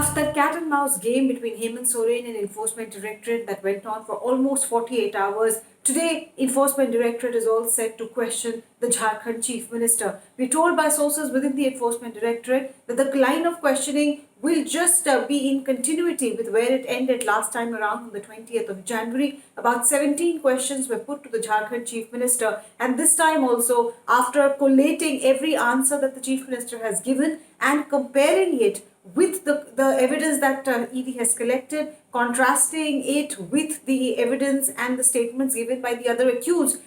After cat and mouse game between Hemant Soren and Enforcement Directorate that went on for almost 48 hours, today Enforcement Directorate is all set to question the Jharkhand Chief Minister. We're told by sources within the Enforcement Directorate that the line of questioning will just be in continuity with where it ended last time around on the 20th of January. About 17 questions were put to the Jharkhand Chief Minister, and this time also, after collating every answer that the Chief Minister has given and comparing it with the evidence that ED has collected, contrasting it with the evidence and the statements given by the other accused,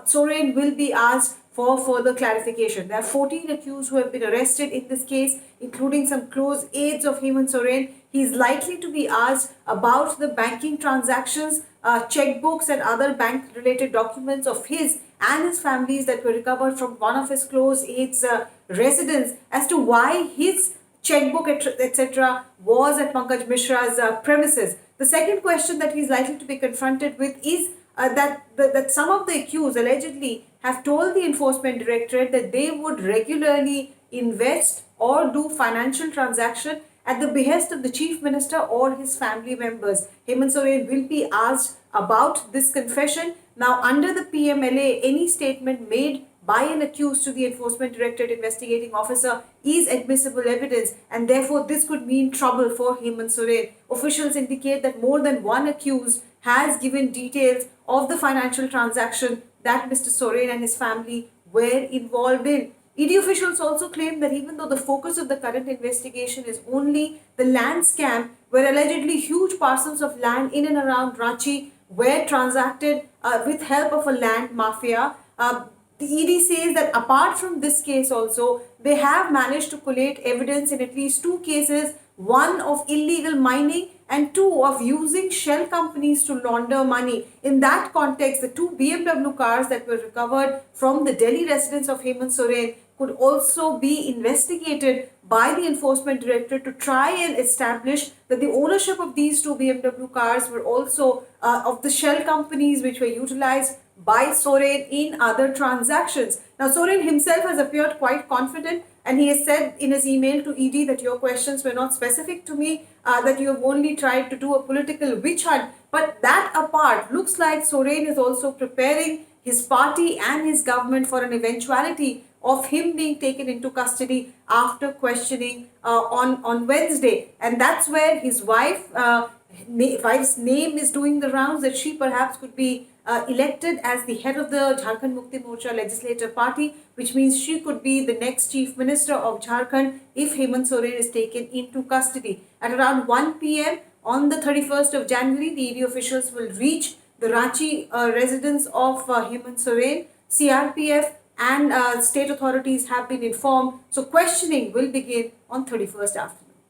Soren will be asked for further clarification. There are 14 accused who have been arrested in this case, including some close aides of Hemant Soren. He is likely to be asked about the banking transactions, checkbooks and other bank-related documents of his and his family's that were recovered from one of his close aides' residence, as to why his checkbook, etc., was at Pankaj Mishra's premises. The second question that he's likely to be confronted with is that some of the accused allegedly have told the Enforcement Directorate that they would regularly invest or do financial transaction at the behest of the Chief Minister or his family members. Hemant Soren will be asked about this confession. Now, under the PMLA, any statement made by an accused to the Enforcement Directorate investigating officer is admissible evidence, and therefore this could mean trouble for Hemant Soren. Officials indicate that more than one accused has given details of the financial transaction that Mr. Soren and his family were involved in. ED officials also claim that even though the focus of the current investigation is only the land scam, where allegedly huge parcels of land in and around Ranchi were transacted with help of a land mafia, the ED says that apart from this case also, they have managed to collate evidence in at least two cases, one of illegal mining and two of using shell companies to launder money. In that context, the two BMW cars that were recovered from the Delhi residence of Hemant Soren could also be investigated by the Enforcement Directorate to try and establish that the ownership of these two BMW cars were also of the shell companies which were utilized by Soren in other transactions. Now, Soren himself has appeared quite confident, and he has said in his email to ED that your questions were not specific to me, that you have only tried to do a political witch hunt. But that apart, looks like Soren is also preparing his party and his government for an eventuality of him being taken into custody after questioning on Wednesday. And that's where his wife's name is doing the rounds, that she perhaps could be elected as the head of the Jharkhand Mukti Morcha Legislative Party, which means she could be the next Chief Minister of Jharkhand if Hemant Soren is taken into custody. At around 1 p.m. on the 31st of January, the ED officials will reach the Ranchi residence of Hemant Soren. CRPF and state authorities have been informed. So questioning will begin on 31st afternoon.